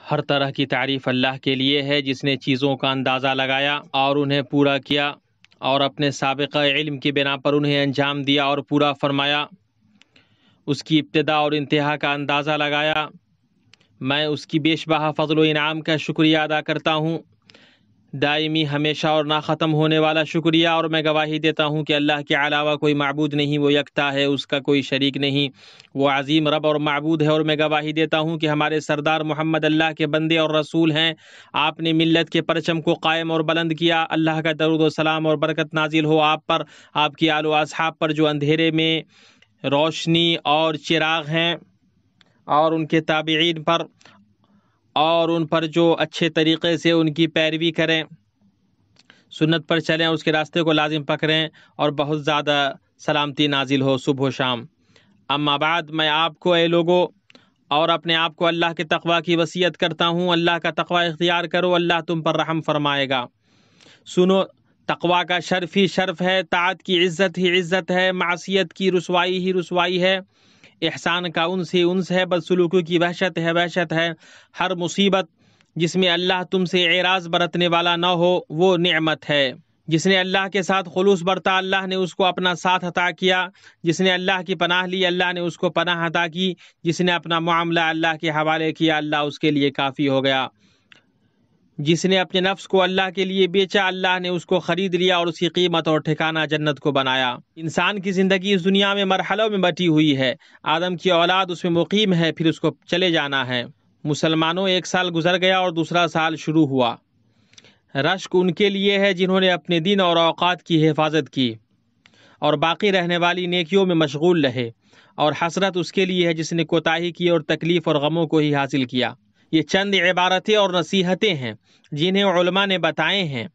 ہر طرح کی تعریف اللہ کے لیے ہے جس نے چیزوں کا اندازہ لگایا اور انہیں پورا کیا اور اپنے سابقہ علم کی بنا پر انہیں انجام دیا اور پورا فرمایا، اس کی ابتدا اور انتہا کا اندازہ لگایا۔ میں اس کی بیش بہا فضل و انعام کا شکریہ ادا کرتا ہوں، دائمی، ہمیشہ اور نہ ختم ہونے والا شکریہ، اور میں گواہی دیتا ہوں کہ اللہ کے علاوہ کوئی معبود نہیں، وہ یکتا ہے، اس کا کوئی شریک نہیں، وہ عظیم رب اور معبود ہے۔ اور میں گواہی دیتا ہوں کہ ہمارے سردار محمد اللہ کے بندے اور رسول ہیں۔ آپ نے ملت کے پرچم کو قائم اور بلند کیا۔ اللہ کا درود و سلام اور برکت نازل ہو آپ پر، آپ کی آل و اصحاب پر جو اندھیرے میں روشنی اور چراغ ہیں، اور ان کے تابعین پر، اور ان پر جو اچھے طریقے سے ان کی پیروی کریں، سنت پر چلیں، اس کے راستے کو لازم پکڑیں، اور بہت زیادہ سلامتی نازل ہو صبح و شام۔ اما بعد، میں آپ کو اے لوگو اور اپنے آپ کو اللہ کے تقوی کی وصیت کرتا ہوں۔ اللہ کا تقوی اختیار کرو، اللہ تم پر رحم فرمائے گا۔ سنو، تقوی کا شرف ہی شرف ہے، طاعت کی عزت ہی عزت ہے، معصیت کی رسوائی ہی رسوائی ہے، احسان کا انس ہی انس ہے، بدسلوکی کی وحشت ہے وحشت ہے۔ ہر مصیبت جس میں اللہ تم سے اعراض برتنے والا نہ ہو وہ نعمت ہے۔ جس نے اللہ کے ساتھ خلوص برتا، اللہ نے اس کو اپنا ساتھ عطا کیا۔ جس نے اللہ کی پناہ لی، اللہ نے اس کو پناہ عطا کی۔ جس نے اپنا معاملہ اللہ کے حوالے کیا، اللہ اس کے لیے کافی ہو گیا۔ جس نے اپنے نفس کو اللہ کے لیے بیچا، اللہ نے اس کو خرید لیا اور اس کی قیمت اور ٹھکانہ جنت کو بنایا۔ انسان کی زندگی اس دنیا میں مرحلوں میں بٹی ہوئی ہے۔ آدم کی اولاد اس میں مقیم ہے، پھر اس کو چلے جانا ہے۔ مسلمانوں، 1 سال گزر گیا اور دوسرا سال شروع ہوا۔ رشک ان کے لیے ہے جنہوں نے اپنے دین اور اوقات کی حفاظت کی اور باقی رہنے والی نیکیوں میں مشغول رہے، اور حسرت اس کے لیے ہے جس نے کوتاہی کی اور تکلیف اور غموں کو ہی حاصل کیا۔ یہ چند عبارتیں اور نصیحتیں ہیں جنہیں علماء نے بتائے ہیں،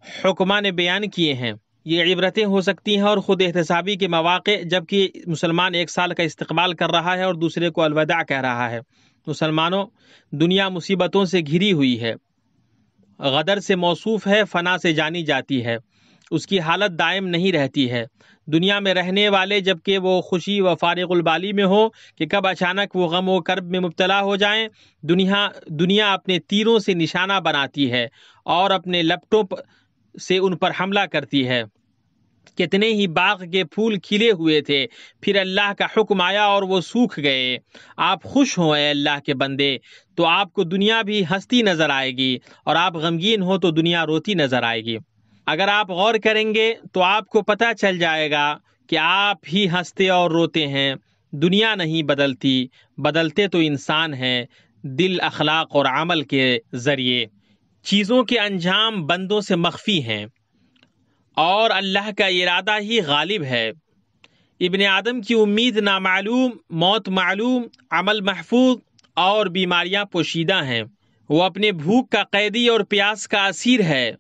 حکماء نے بیان کیے ہیں۔ یہ عبرتیں ہو سکتی ہیں اور خود احتسابی کے مواقع، جبکہ مسلمان 1 سال کا استقبال کر رہا ہے اور دوسرے کو الوداع کہہ رہا ہے۔ مسلمانوں، دنیا مصیبتوں سے گھری ہوئی ہے، غدر سے موصوف ہے، فنا سے جانی جاتی ہے، اس کی حالت دائم نہیں رہتی ہے۔ دنیا میں رہنے والے، جبکہ وہ خوشی و فارغ البالی میں ہو کہ کب اچانک وہ غم و کرب میں مبتلا ہو جائیں۔ دنیا اپنے تیروں سے نشانہ بناتی ہے اور اپنے لپٹوں سے ان پر حملہ کرتی ہے۔ کتنے ہی باغ کے پھول کھلے ہوئے تھے، پھر اللہ کا حکم آیا اور وہ سوکھ گئے۔ آپ خوش ہوں اے اللہ کے بندے، تو آپ کو دنیا بھی ہنستی نظر آئے گی، اور آپ غمگین ہو تو دنیا روتی نظر آئے گی۔ اگر آپ غور کریں گے تو آپ کو پتہ چل جائے گا کہ آپ ہی ہنستے اور روتے ہیں، دنیا نہیں بدلتی، بدلتے تو انسان ہیں، دل، اخلاق اور عمل کے ذریعے۔ چیزوں کے انجام بندوں سے مخفی ہیں، اور اللہ کا ارادہ ہی غالب ہے۔ ابن آدم کی امید نامعلوم، موت معلوم، عمل محفوظ اور بیماریاں پوشیدہ ہیں۔ وہ اپنے بھوک کا قیدی اور پیاس کا اسیر ہے۔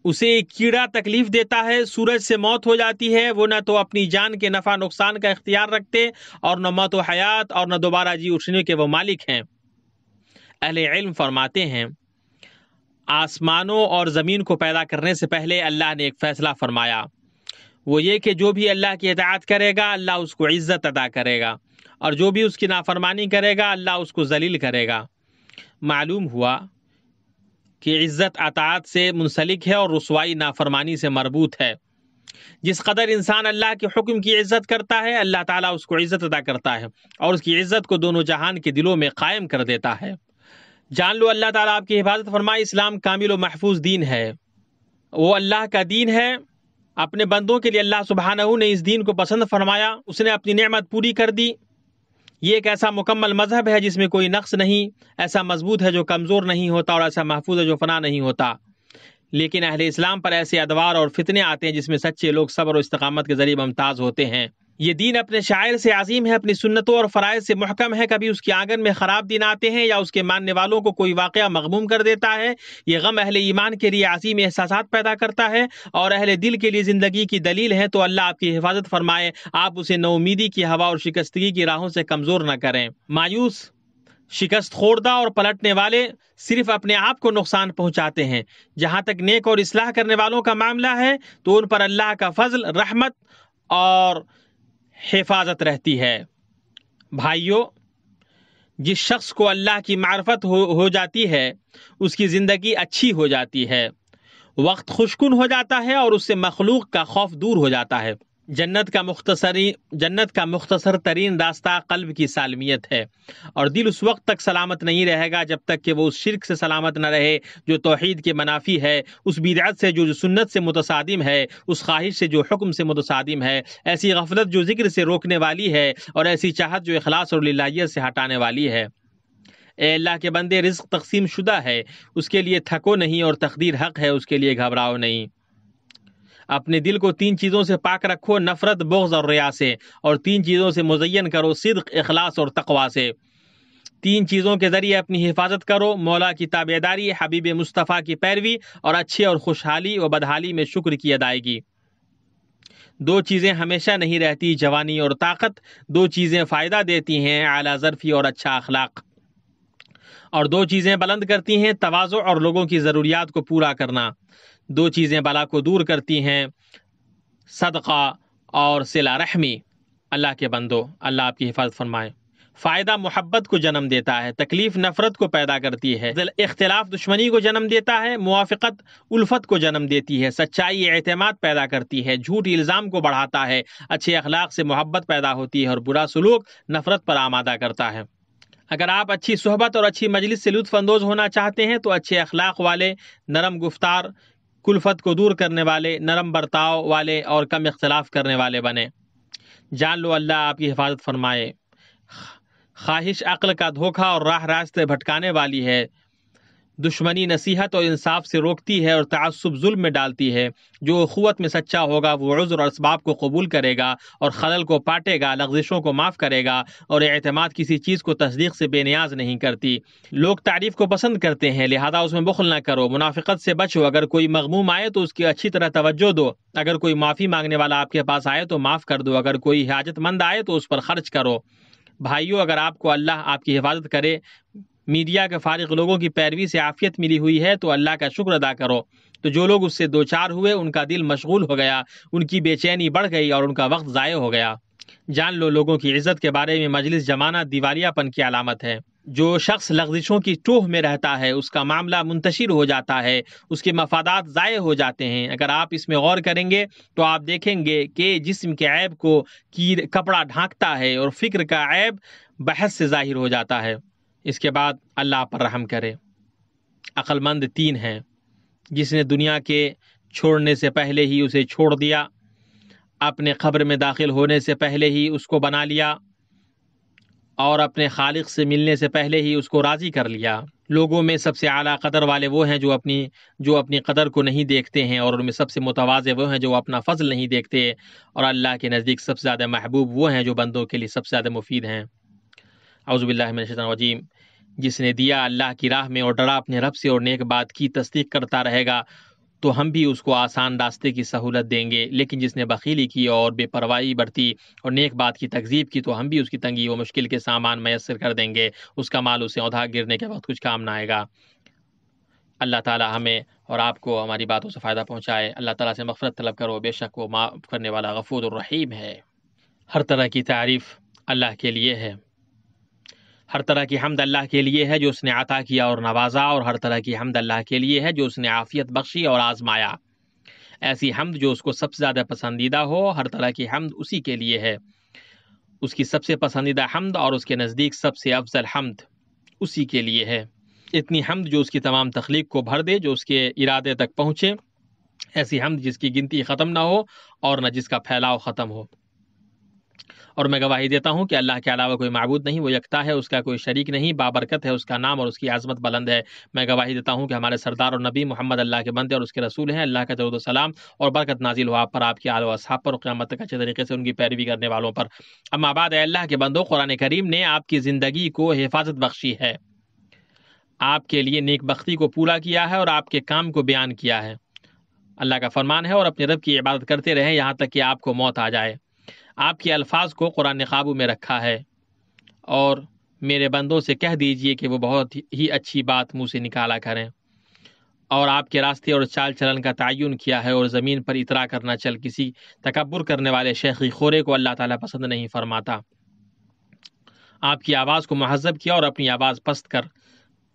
اسے ایک کیڑا تکلیف دیتا ہے، سورج سے موت ہو جاتی ہے۔ وہ نہ تو اپنی جان کے نفع نقصان کا اختیار رکھتے، اور نہ موت و حیات، اور نہ دوبارہ جی اٹھنے کے وہ مالک ہیں۔ اہل علم فرماتے ہیں، آسمانوں اور زمین کو پیدا کرنے سے پہلے اللہ نے ایک فیصلہ فرمایا، وہ یہ کہ جو بھی اللہ کی اطاعت کرے گا، اللہ اس کو عزت عطا کرے گا، اور جو بھی اس کی نافرمانی کرے گا، اللہ اس کو ذلیل کرے گا۔ معلوم ہوا کہ عزت اطاعت سے منسلک ہے اور رسوائی نافرمانی سے مربوط ہے۔ جس قدر انسان اللہ کے حکم کی عزت کرتا ہے، اللہ تعالیٰ اس کو عزت عطا کرتا ہے، اور اس کی عزت کو دونوں جہان کے دلوں میں قائم کر دیتا ہے۔ جان لو، اللہ تعالیٰ آپ کی حفاظت فرمائے۔ اسلام کامل و محفوظ دین ہے، وہ اللہ کا دین ہے۔ اپنے بندوں کے لیے اللہ سبحانہ نے اس دین کو پسند فرمایا، اس نے اپنی نعمت پوری کر دی۔ یہ ایک ایسا مکمل مذہب ہے جس میں کوئی نقص نہیں، ایسا مضبوط ہے جو کمزور نہیں ہوتا، اور ایسا محفوظ ہے جو فنا نہیں ہوتا۔ لیکن اہل اسلام پر ایسے ادوار اور فتنے آتے ہیں جس میں سچے لوگ صبر و استقامت کے ذریعے ممتاز ہوتے ہیں۔ یہ دین اپنے شاعر سے عظیم ہے، اپنی سنتوں اور فرائض سے محکم ہے۔ کبھی اس کی آنگن میں خراب دن آتے ہیں، یا اس کے ماننے والوں کو کوئی واقعہ مغموم کر دیتا ہے۔ یہ غم اہل ایمان کے لیے عظیم احساسات پیدا کرتا ہے، اور اہل دل کے لیے زندگی کی دلیل ہے۔ تو اللہ آپ کی حفاظت فرمائے، آپ اسے نو امیدی کی ہوا اور شکستگی کی راہوں سے کمزور نہ کریں۔ مایوس، شکست خوردہ اور پلٹنے والے صرف اپنے آپ کو نقصان پہنچاتے ہیں۔ جہاں تک نیک اور اصلاح کرنے والوں کا معاملہ ہے تو ان پر اللہ کا فضل، رحمت اور حفاظت رہتی ہے۔ بھائیو، جس شخص کو اللہ کی معرفت ہو جاتی ہے اس کی زندگی اچھی ہو جاتی ہے، وقت خوشکن ہو جاتا ہے اور اس سے مخلوق کا خوف دور ہو جاتا ہے۔ جنت کا مختصر ترین راستہ قلب کی سالمیت ہے، اور دل اس وقت تک سلامت نہیں رہے گا جب تک کہ وہ اس شرک سے سلامت نہ رہے جو توحید کے منافی ہے، اس بدعت سے جو سنت سے متصادم ہے، اس خواہش سے جو حکم سے متصادم ہے، ایسی غفلت جو ذکر سے روکنے والی ہے، اور ایسی چاہت جو اخلاص اور للہیت سے ہٹانے والی ہے۔ اے اللہ کے بندے، رزق تقسیم شدہ ہے، اس کے لیے تھکو نہیں، اور تقدیر حق ہے، اس کے لیے گھبراؤ نہیں۔ اپنے دل کو 3 چیزوں سے پاک رکھو، نفرت، بغض اور ریا سے، اور 3 چیزوں سے مزین کرو، صدق، اخلاص اور تقوی سے۔ 3 چیزوں کے ذریعے اپنی حفاظت کرو، مولا کی تابعداری، حبیب مصطفیٰ کی پیروی، اور اچھے اور خوشحالی و بدحالی میں شکر کی ادائیگی۔ 2 چیزیں ہمیشہ نہیں رہتی، جوانی اور طاقت۔ 2 چیزیں فائدہ دیتی ہیں، اعلیٰ ظرفی اور اچھا اخلاق۔ اور 2 چیزیں بلند کرتی ہیں، تواضع اور لوگوں کی ضروریات کو پورا کرنا۔ 2 چیزیں بلا کو دور کرتی ہیں، صدقہ اور صلہ رحمی۔ اللہ کے بندو، اللہ آپ کی حفاظت فرمائے۔ فائدہ محبت کو جنم دیتا ہے، تکلیف نفرت کو پیدا کرتی ہے، اختلاف دشمنی کو جنم دیتا ہے، موافقت الفت کو جنم دیتی ہے، سچائی اعتماد پیدا کرتی ہے، جھوٹ الزام کو بڑھاتا ہے، اچھے اخلاق سے محبت پیدا ہوتی ہے، اور برا سلوک نفرت پر آمادہ کرتا ہے۔ اگر آپ اچھی صحبت اور اچھی مجلس سے لطف اندوز ہونا چاہتے ہیں تو اچھے اخلاق والے، نرم گفتار، کلفت کو دور کرنے والے، نرم برتاؤ والے اور کم اختلاف کرنے والے بنے۔ جان لو اللہ آپ کی حفاظت فرمائے۔ خواہش عقل کا دھوکہ اور راہ راستے بھٹکانے والی ہے، دشمنی نصیحت اور انصاف سے روکتی ہے، اور تعصب ظلم میں ڈالتی ہے۔ جو اخوت میں سچا ہوگا وہ عذر اور اسباب کو قبول کرے گا، اور خلل کو پاٹے گا، لغزشوں کو معاف کرے گا، اور اعتماد کسی چیز کو تصدیق سے بے نیاز نہیں کرتی۔ لوگ تعریف کو پسند کرتے ہیں، لہذا اس میں بخل نہ کرو، منافقت سے بچو۔ اگر کوئی مغموم آئے تو اس کی اچھی طرح توجہ دو، اگر کوئی معافی مانگنے والا آپ کے پاس آئے تو معاف کر دو، اگر کوئی حاجت مند آئے تو اس پر خرچ کرو۔ بھائیو، اگر آپ کو اللہ آپ کی حفاظت کرے، میڈیا کے فارغ لوگوں کی پیروی سے عافیت ملی ہوئی ہے تو اللہ کا شکر ادا کرو۔ تو جو لوگ اس سے دوچار ہوئے ان کا دل مشغول ہو گیا، ان کی بے چینی بڑھ گئی اور ان کا وقت ضائع ہو گیا۔ جان لو لوگوں کی عزت کے بارے میں مجلس جمانا دیوالیہ پن کی علامت ہے۔ جو شخص لغزشوں کی ٹوہ میں رہتا ہے اس کا معاملہ منتشر ہو جاتا ہے، اس کے مفادات ضائع ہو جاتے ہیں۔ اگر آپ اس میں غور کریں گے تو آپ دیکھیں گے کہ جسم کے عیب کو کپڑا ڈھانکتا ہے اور فکر کا عیب بحث سے ظاہر ہو جاتا ہے۔ اس کے بعد اللہ پر رحم کرے۔ عقل مند 3 ہیں، جس نے دنیا کے چھوڑنے سے پہلے ہی اسے چھوڑ دیا، اپنے قبر میں داخل ہونے سے پہلے ہی اس کو بنا لیا، اور اپنے خالق سے ملنے سے پہلے ہی اس کو راضی کر لیا۔ لوگوں میں سب سے اعلیٰ قدر والے وہ ہیں جو اپنی قدر کو نہیں دیکھتے ہیں، اور ان میں سب سے متواضع وہ ہیں جو اپنا فضل نہیں دیکھتے، اور اللہ کے نزدیک سب سے زیادہ محبوب وہ ہیں جو بندوں کے لیے سب سے زیادہ مفید ہیں۔ اعوذ باللہ من الشیطان الرجیم۔ جس نے دیا اللہ کی راہ میں اور ڈرا اپنے رب سے اور نیک بات کی تصدیق کرتا رہے گا تو ہم بھی اس کو آسان راستے کی سہولت دیں گے، لیکن جس نے بخیلی کی اور بے پرواہی برتی اور نیک بات کی تکذیب کی تو ہم بھی اس کی تنگی و مشکل کے سامان میسر کر دیں گے، اس کا مال اسے اوندھا گرنے کے وقت کچھ کام نہ آئے گا۔ اللہ تعالی ہمیں اور آپ کو ہماری باتوں سے فائدہ پہنچائے۔ اللہ تعالیٰ سے مغفرت طلب کرو، بے شک وہ معاف کرنے والا غفور الرحیم ہے۔ ہر طرح کی تعریف اللہ کے لیے ہے، ہر طرح کی حمد اللہ کے لیے ہے جو اس نے عطا کیا اور نوازا، اور ہر طرح کی حمد اللہ کے لیے ہے جو اس نے عافیت بخشی اور آزمایا۔ ایسی حمد جو اس کو سب سے زیادہ پسندیدہ ہو، ہر طرح کی حمد اسی کے لیے ہے۔ اس کی سب سے پسندیدہ حمد اور اس کے نزدیک سب سے افضل حمد اسی کے لیے ہے۔ اتنی حمد جو اس کی تمام تخلیق کو بھر دے، جو اس کے ارادے تک پہنچے، ایسی حمد جس کی گنتی ختم نہ ہو اور نہ جس کا پھیلاؤ ختم ہو۔ اور میں گواہی دیتا ہوں کہ اللہ کے علاوہ کوئی معبود نہیں، وہ یکتا ہے، اس کا کوئی شریک نہیں، بابرکت ہے اس کا نام اور اس کی عظمت بلند ہے۔ میں گواہی دیتا ہوں کہ ہمارے سردار اور نبی محمد اللہ کے بندے اور اس کے رسول ہیں۔ اللہ کا درود و سلام اور برکت نازل ہو آپ پر، آپ کے آل و اصحاب پر، اور قیامت تک اچھے طریقے سے ان کی پیروی کرنے والوں پر۔ اما بعد، اے اللہ کے بندو، قرآن کریم نے آپ کی زندگی کو حفاظت بخشی ہے، آپ کے لیے نیک بختی کو پورا کیا ہے اور آپ کے کام کو بیان کیا ہے۔ اللہ کا فرمان ہے، اور اپنے رب کی عبادت کرتے رہیں یہاں تک کہ آپ کو موت آ جائے۔ آپ کے الفاظ کو قرآن نے قابو میں رکھا ہے، اور میرے بندوں سے کہہ دیجئے کہ وہ بہت ہی اچھی بات منہ سے نکالا کریں، اور آپ کے راستے اور چال چلن کا تعین کیا ہے، اور زمین پر اترا کرنا چل کسی تکبر کرنے والے شیخی خورے کو اللہ تعالیٰ پسند نہیں فرماتا۔ آپ کی آواز کو مہذب کیا اور اپنی آواز پست کر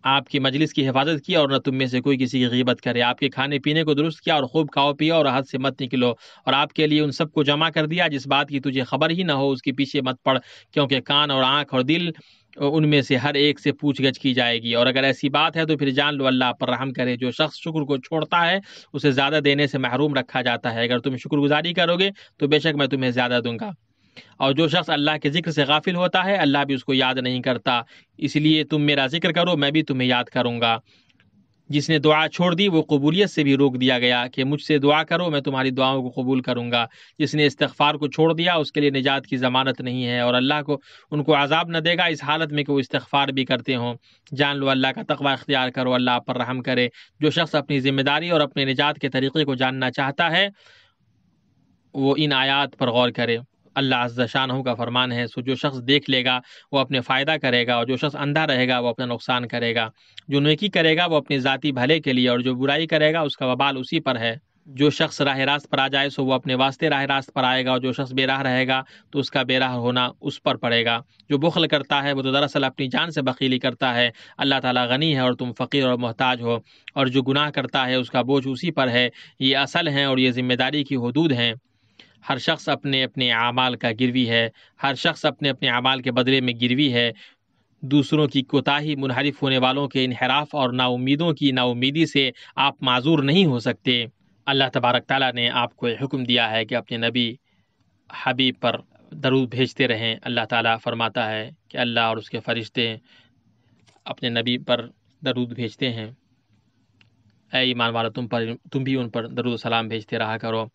آپ کی مجلس کی حفاظت کی، اور نہ تم میں سے کوئی کسی کی غیبت کرے۔ آپ کے کھانے پینے کو درست کیا اور خوب کھاؤ پیو اور حد سے مت نکلو، اور آپ کے لیے ان سب کو جمع کر دیا جس بات کی تجھے خبر ہی نہ ہو، اس کے پیچھے مت پڑ، کیونکہ کان اور آنکھ اور دل ان میں سے ہر ایک سے پوچھ گچھ کی جائے گی۔ اور اگر ایسی بات ہے تو پھر جان لو اللہ آپ پر رحم کرے۔ جو شخص شکر کو چھوڑتا ہے اسے زیادہ دینے سے محروم رکھا جاتا ہے، اگر تم شکر گزاری کرو گے تو بے شک میں تمہیں زیادہ دوں گا۔ اور جو شخص اللہ کے ذکر سے غافل ہوتا ہے اللہ بھی اس کو یاد نہیں کرتا، اس لیے تم میرا ذکر کرو میں بھی تمہیں یاد کروں گا۔ جس نے دعا چھوڑ دی وہ قبولیت سے بھی روک دیا گیا کہ مجھ سے دعا کرو میں تمہاری دعاؤں کو قبول کروں گا۔ جس نے استغفار کو چھوڑ دیا اس کے لیے نجات کی ضمانت نہیں ہے، اور اللہ کو ان کو عذاب نہ دے گا اس حالت میں کہ وہ استغفار بھی کرتے ہوں۔ جان لو اللہ کا تقوی اختیار کرو، اللہ آپ پر رحم کرے۔ جو شخص اپنی ذمہ داری اور اپنے نجات کے طریقے کو جاننا چاہتا ہے وہ ان آیات پر غور کرے۔ اللہ عز شانہ کا فرمان ہے، سو جو شخص دیکھ لے گا وہ اپنے فائدہ کرے گا، اور جو شخص اندھا رہے گا وہ اپنا نقصان کرے گا۔ جو نیکی کرے گا وہ اپنے ذاتی بھلے کے لیے، اور جو برائی کرے گا اس کا وبال اسی پر ہے۔ جو شخص راہ راست پر آ جائے سو وہ اپنے واسطے راہ راست پر آئے گا، اور جو شخص بے راہ رہے گا تو اس کا بے راہ ہونا اس پر پڑے گا۔ جو بخل کرتا ہے وہ تو دراصل اپنی جان سے بخیلی کرتا ہے، اللہ تعالیٰ غنی ہے اور تم فقیر اور محتاج ہو۔ اور جو گناہ کرتا ہے اس کا بوجھ اسی پر ہے، یہ اصل ہیں اور یہ ذمہ داری کی حدود ہیں۔ ہر شخص اپنے اپنے اعمال کا گروی ہے، ہر شخص اپنے اپنے اعمال کے بدلے میں گروی ہے۔ دوسروں کی کوتاہی، منحرف ہونے والوں کے انحراف اور نا امیدوں کی نا امیدی سے آپ معذور نہیں ہو سکتے۔ اللہ تبارک تعالیٰ نے آپ کو یہ حکم دیا ہے کہ اپنے نبی حبیب پر درود بھیجتے رہیں۔ اللہ تعالیٰ فرماتا ہے کہ اللہ اور اس کے فرشتے اپنے نبی پر درود بھیجتے ہیں۔ اے ایمان والا تم بھی ان پر درود و سلام بھیجتے رہا کرو۔